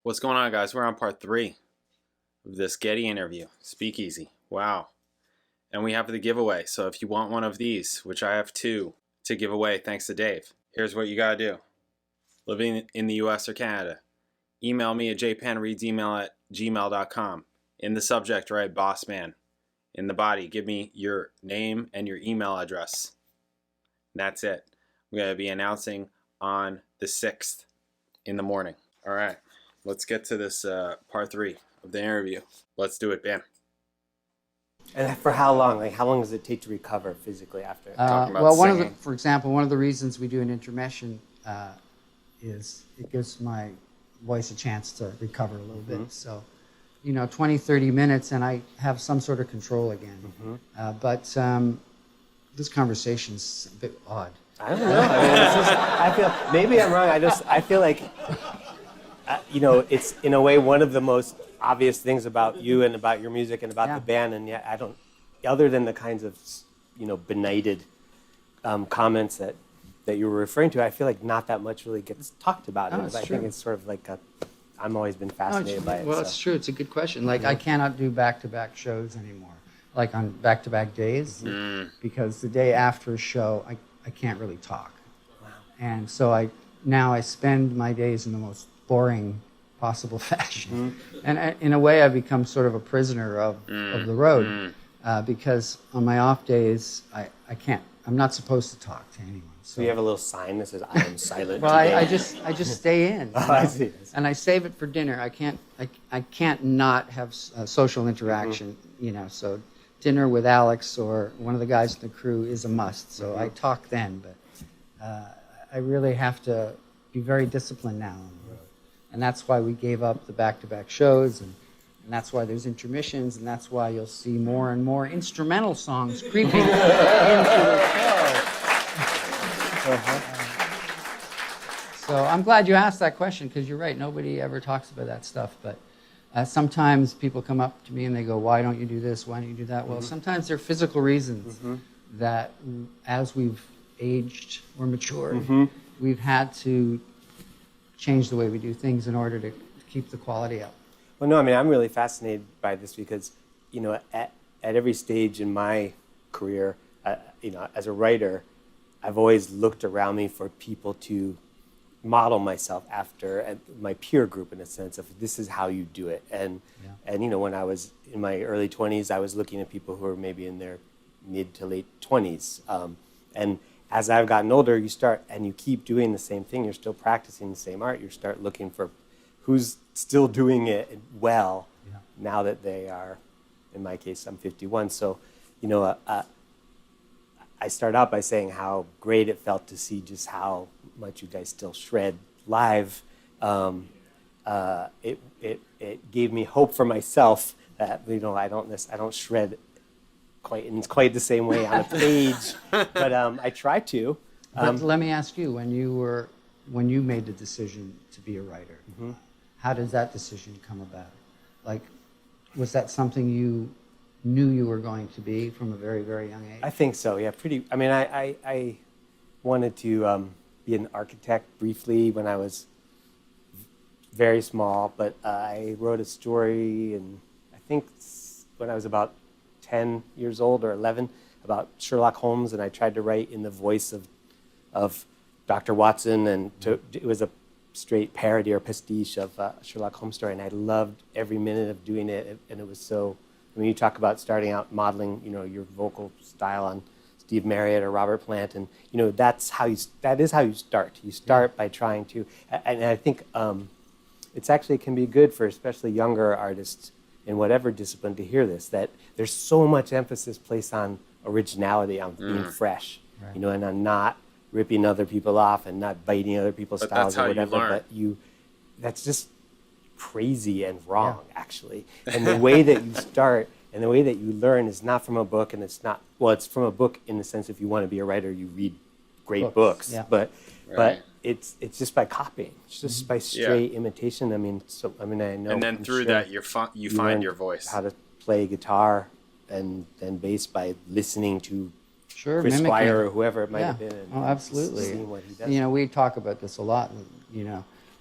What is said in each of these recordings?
What's going on, guys? We're on part 3 of this GEDDY interview, Speakeasy. Wow. And we have the giveaway. So if you want one of these, which I have 2 to give away thanks to Dave, here's what you gotta do. Living in the US or Canada, email me at jpanreadsemail@gmail.com. In the subject, write Boss Man. In the body, give me your name and your email address. And that's it. We're gonna be announcing on the 6th in the morning. All right. Let's get to this part 3 of the interview. Let's do it, Ben. And for how long? Like, how long does it take to recover physically after? Talking about well, singing. for example, one of the reasons we do an intermission is it gives my voice a chance to recover a little bit. So, 20, 30 minutes, and I have some sort of control again. But this conversation's a bit odd. I don't know. I feel maybe I'm wrong. I feel like. It's in a way one of the most obvious things about you and about your music and about the band, and yet I don't, other than the kinds of, benighted comments that you were referring to, I feel like not that much really gets talked about. Oh, I think it's sort of like I'm always been fascinated by it. Well, it's true. It's a good question. Like, I cannot do back-to-back shows anymore, like on back-to-back days, because the day after a show, I can't really talk. Wow. And so I spend my days in the most boring possible fashion. And in a way, I've become sort of a prisoner of the road, because on my off days, I'm not supposed to talk to anyone. So you have a little sign that says, "I am silent." Well, I just stay in. I see. And I save it for dinner. I can't not have social interaction, so dinner with Alex or one of the guys in the crew is a must. So I talk then, but I really have to be very disciplined now on the road. And that's why we gave up the back-to-back shows, and that's why there's intermissions, and that's why you'll see more and more instrumental songs creeping into the show. So I'm glad you asked that question, because you're right, nobody ever talks about that stuff. But sometimes people come up to me and they go, "Why don't you do this? Why don't you do that?" Well, sometimes there are physical reasons that as we've aged or matured, we've had to change the way we do things in order to keep the quality up. Well, no, I mean, I'm really fascinated by this because, at every stage in my career, as a writer, I've always looked around me for people to model myself after, and my peer group, in a sense of this is how you do it. And when I was in my early 20s, I was looking at people who were maybe in their mid to late 20s. And as I've gotten older, you start, and you keep doing the same thing. You're still practicing the same art. You start looking for who's still doing it well now that they are, in my case, I'm 51. So, I start out by saying how great it felt to see just how much you guys still shred live. It gave me hope for myself that, I don't shred in quite the same way on a page, but I try to. But let me ask you, when you made the decision to be a writer, how did that decision come about? Like, was that something you knew you were going to be from a very, very young age? I think so, yeah. I mean, I wanted to be an architect briefly when I was very small, but I wrote a story, and I think when I was about 10 years old or 11, about Sherlock Holmes, and I tried to write in the voice of Dr. Watson, and it was a straight parody or pastiche of a Sherlock Holmes story, and I loved every minute of doing it, and it was so, you talk about starting out modeling, your vocal style on Steve Marriott or Robert Plant, and, that is how you start. You start by trying to, and I think it's actually can be good for especially younger artists in whatever discipline to hear this, that there's so much emphasis placed on originality, on being fresh, and on not ripping other people off and not biting other people's styles or whatever. That's just crazy and wrong, actually. And the way that you start and the way that you learn is not from a book, and it's from a book in the sense if you want to be a writer, you read great books. But it's just by copying. It's just by straight imitation. I know. And then through that, you find your voice. How to play guitar and bass by listening to Chris mimicking. Squire or whoever it might have been. Absolutely. Seeing what he does. We talk about this a lot.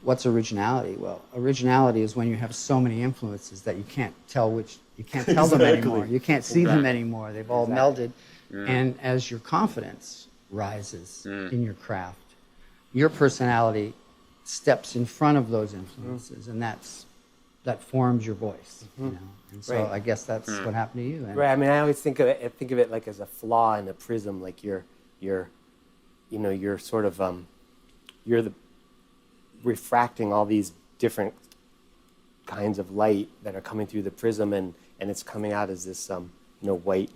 what's originality? Well, originality is when you have so many influences that you can't tell them anymore. You can't see them anymore. They've all melded. And as your confidence rises in your craft, your personality steps in front of those influences, and that forms your voice. You know? And so I guess that's what happened to you. And I mean, I always think of it like as a flaw in a prism. Like you're sort of you're the refracting all these different kinds of light that are coming through the prism, and it's coming out as this white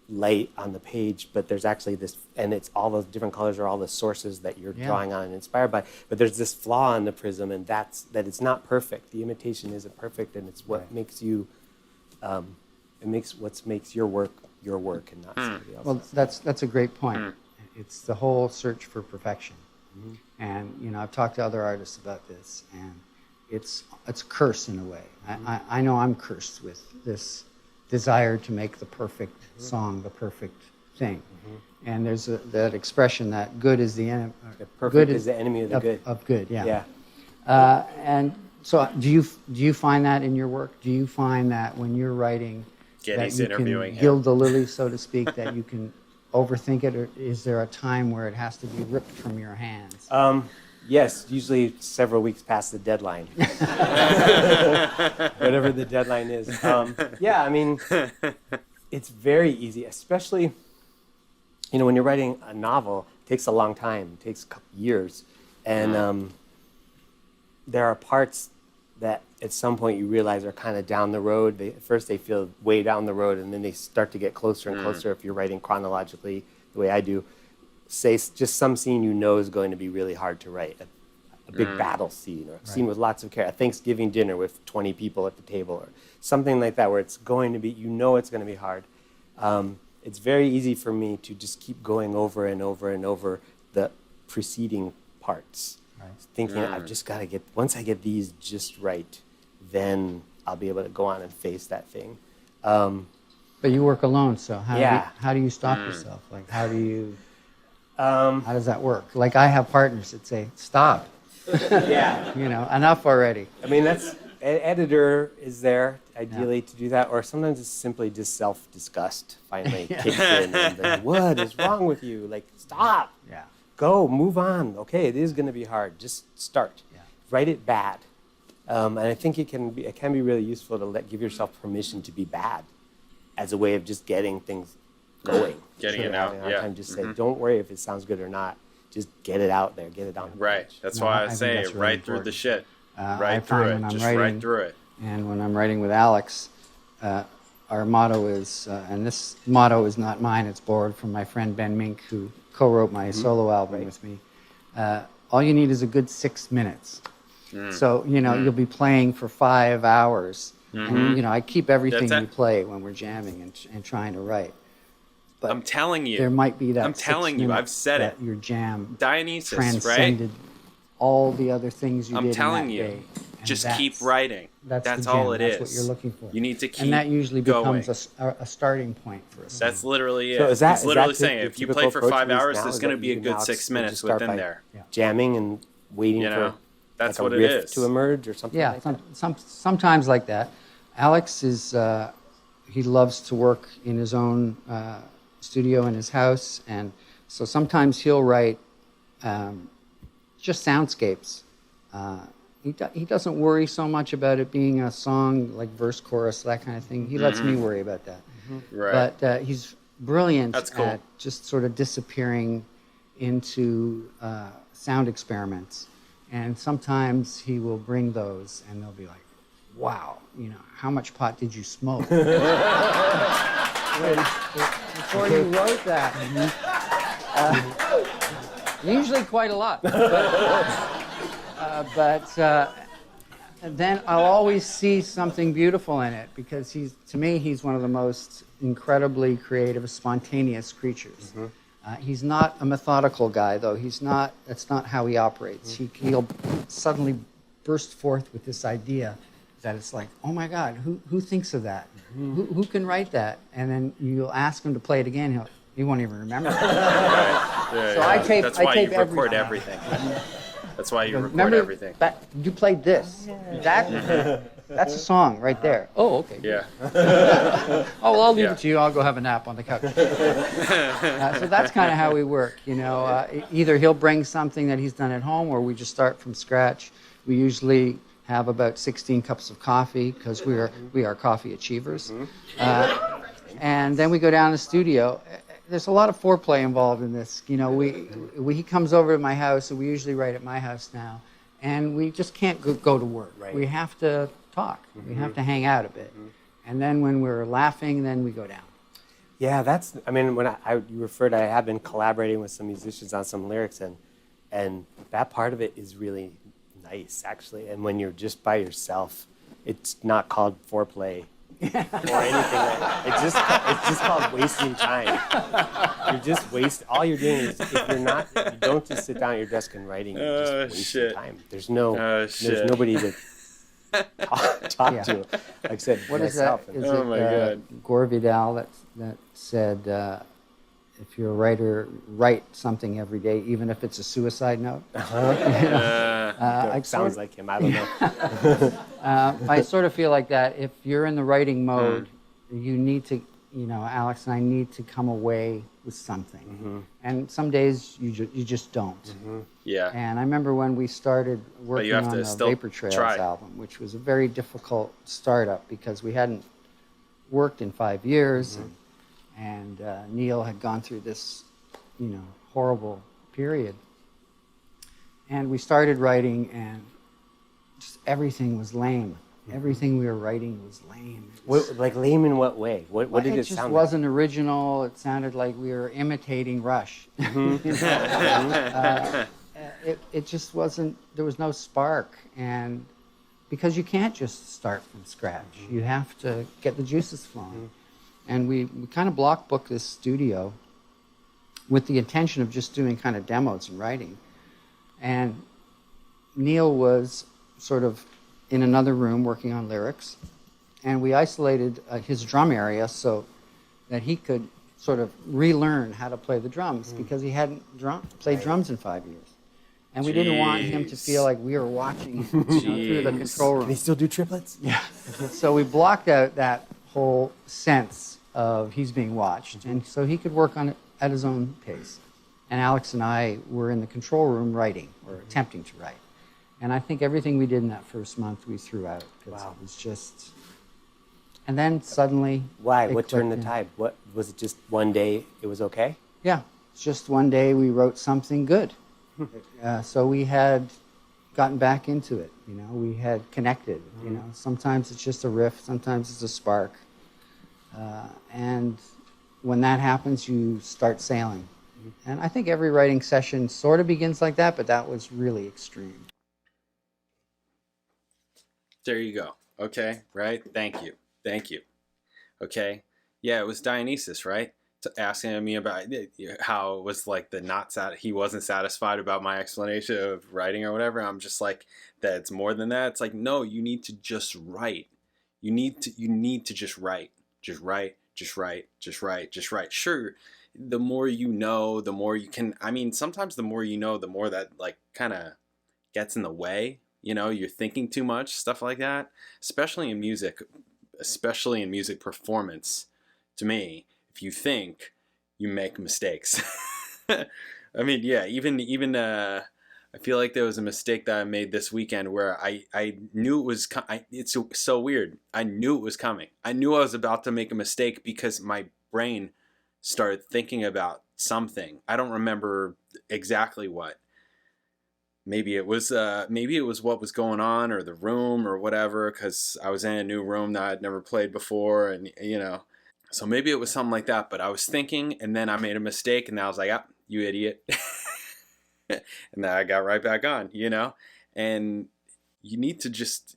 light on the page, but there's actually this, and it's all those different colors are all the sources that you're drawing on and inspired by, but there's this flaw in the prism, and that it's not perfect. The imitation isn't perfect, and it's what makes you what makes your work and not somebody else's. well, that's a great point. It's the whole search for perfection. And I've talked to other artists about this, and it's a curse in a way. I know I'm cursed with this desire to make the perfect song, the perfect thing. And there's that expression that good is the enemy. Perfect is the enemy of the good. Of good, yeah. And so, do you find that in your work? Do you find that when you're writing, Geddy's that you interviewing can him. gild the lily, so to speak, that you can overthink it, or is there a time where it has to be ripped from your hands? Yes, usually several weeks past the deadline. Whatever the deadline is. Yeah, I mean, it's very easy, especially, when you're writing a novel, it takes a long time, it takes a couple years. And there are parts that at some point you realize are kind of down the road. At first they feel way down the road, and then they start to get closer and closer if you're writing chronologically the way I do. Say just some scene is going to be really hard to write, a big battle scene, or a scene with lots of characters, a Thanksgiving dinner with 20 people at the table, or something like that, where it's going to be, it's going to be hard. It's very easy for me to just keep going over and over and over the preceding parts, thinking I've just got to once I get these just right, then I'll be able to go on and face that thing. But you work alone, so how do you stop yourself? Like, how do you... how does that work? Like, I have partners that say, stop. Enough already. I mean, an editor is there, ideally, to do that, or sometimes it's simply just self-disgust finally kicks in, and then, what is wrong with you? Like, stop. Go, move on. Okay, it is going to be hard. Just start. Write it bad. And I think it can be really useful to give yourself permission to be bad as a way of just getting things going. Getting it out, time, just say, don't worry if it sounds good or not. Just get it out there. Get it on. Right. That's why I say really write through the shit. I Write through it. find when I'm Just writing, write through it. And when I'm writing with Alex, our motto is, and this motto is not mine, it's borrowed from my friend Ben Mink, who co-wrote my solo album with me. All you need is a good 6 minutes. So, you'll be playing for 5 hours. And, I keep everything you play when we're jamming and trying to write. But I'm telling you. there might be that. I'm telling you. I've said it. Your jam Dionysus, transcended all the other things you did. I'm telling in that you. day. And Just keep writing. That's all it is. That's what you're looking for. You need to keep and that usually going. becomes a starting point for us. That's literally it. So is that- it's literally is that saying the if you typical play for approach 5 to these hours, now, there's is going to that be a you good now 6 just minutes start within by there. jamming and waiting for That's like what a it riff is. to emerge or something like that? Sometimes like that. Alex is he loves to work in his own studio in his house, and so sometimes he'll write just soundscapes. He doesn't worry so much about it being a song like verse, chorus, that kind of thing. He lets me worry about that. Right. But he's brilliant That's cool. at just sort of disappearing into sound experiments. And sometimes he will bring those, and they'll be like, wow, how much pot did you smoke? Before you wrote that. Usually quite a lot. But then I'll always see something beautiful in it, because to me, he's one of the most incredibly creative, spontaneous creatures. He's not a methodical guy, though. That's not how he operates. He'll suddenly burst forth with this idea that it's like, oh my God, who thinks of that? Who can write that? And then you'll ask him to play it again, he won't even remember it. Right. So I tape That's why you record everything. That's why you record Remember, everything. You played this. That's a song right there. Oh, okay. Yeah. Oh, well, I'll leave Yeah. it to you. I'll go have a nap on the couch. So that's kind of how we work, you know. Either he'll bring something that he's done at home, or we just start from scratch. We usually have about 16 cups of coffee because we are coffee achievers. And then we go down to the studio. There's a lot of foreplay involved in this. You know, he comes over to my house, and we usually write at my house now, and we just can't go to work. Right. We have to talk. We have to hang out a bit. And then when we're laughing, then we go down. Yeah, that's. I mean, when you referred, I have been collaborating with some musicians on some lyrics, and that part of it is really nice, actually. And when you're just by yourself, it's not called foreplay or anything. It's just called wasting time. You're just all you're doing is if you don't just sit down at your desk and writing. You're just wasting time. There's nobody to talk to. Like I said, What is myself. that? Is Oh it my God. Gore Vidal that said, if you're a writer, write something every day, even if it's a suicide note. Sounds like him. I don't know. I sort of feel like that. If you're in the writing mode, you need to, you know, Alex and I need to come away with something. And some days you just don't. Yeah. And I remember when we started working have on to the still Vapor Trails try. album, which was a very difficult startup because we hadn't worked in 5 years, and Neil had gone through this, you know, horrible period. And we started writing, and just everything was lame. Everything we were writing was lame. Like lame in what way? What did it just sound wasn't original. It sounded like we were imitating Rush. It just wasn't, there was no spark. And because you can't just start from scratch. You have to get the juices flowing. And we kind of block booked this studio with the intention of just doing kind of demos and writing. And Neil was sort of in another room working on lyrics, and we isolated his drum area so that he could sort of relearn how to play the drums because he hadn't played drums in 5 years. And we didn't want him to feel like we were watching him through the control room. Can he still do triplets? Yeah. So we blocked out that whole sense of he's being watched, and so he could work on it at his own pace. And Alex and I were in the control room writing, or attempting to write. And I think everything we did in that first month we threw out. Because it was just... And then suddenly... Why? it What turned the clicked in. tide? What was it? Just one day it was okay? Yeah. It's just one day we wrote something good. So we had gotten back into it, you know. We had connected, you know. Sometimes it's just a riff. Sometimes it's a spark. And when that happens, you start sailing. And I think every writing session sort of begins like that, but that was really extreme. There you go. Okay, right? Thank you. Okay. Yeah, it was Dionysus, right? Asking me about how it was like he wasn't satisfied about my explanation of writing or whatever. I'm just like, that's more than that. It's like, no, you need to just write. You need to just write. Just write. Sure, the more you know, the more you can. I mean, sometimes the more you know, the more that like kind of gets in the way. You know, you're thinking too much, stuff like that. Especially in music performance. To me, if you think, you make mistakes. I mean, yeah, even I feel like there was a mistake that I made this weekend where I knew it was. It's so weird. I knew it was coming. I knew I was about to make a mistake because my brain started thinking about something. I don't remember exactly what. Maybe it was what was going on, or the room, or whatever, because I was in a new room that I'd never played before, and you know, so maybe it was something like that. But I was thinking, and then I made a mistake, and I was like, "Ah, you idiot," and then I got right back on, you know. And you need to just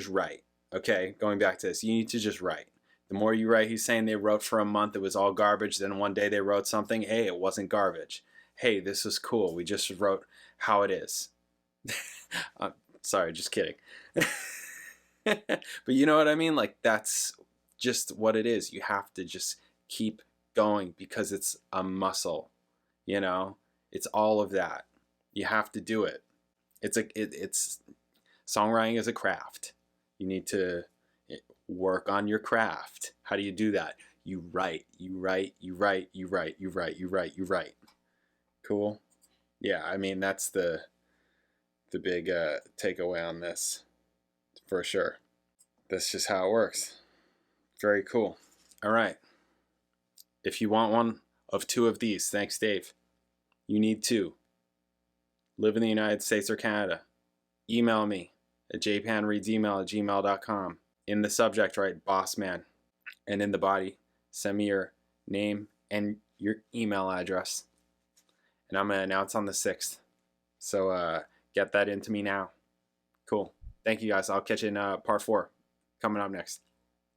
write. Okay, going back to this, you need to just write. The more you write, he's saying they wrote for a month, it was all garbage. Then one day they wrote something, hey, it wasn't garbage. Hey, this is cool. We just wrote how it is. Sorry, just kidding. But you know what I mean? Like, that's just what it is. You have to just keep going because it's a muscle, you know? It's all of that. You have to do it. It's songwriting is a craft. You need to work on your craft. How do you do that? You write. Cool. Yeah, I mean, that's the big takeaway on this, for sure. That's just how it works. Very cool. All right. If you want one of two of these, thanks, Dave. You need two. Live in the United States or Canada. Email me at jpanreadsemail@gmail.com. In the subject, write boss man. And in the body, send me your name and your email address. And I'm going to announce on the 6th. So get that into me now. Cool. Thank you, guys. I'll catch you in part 4 coming up next.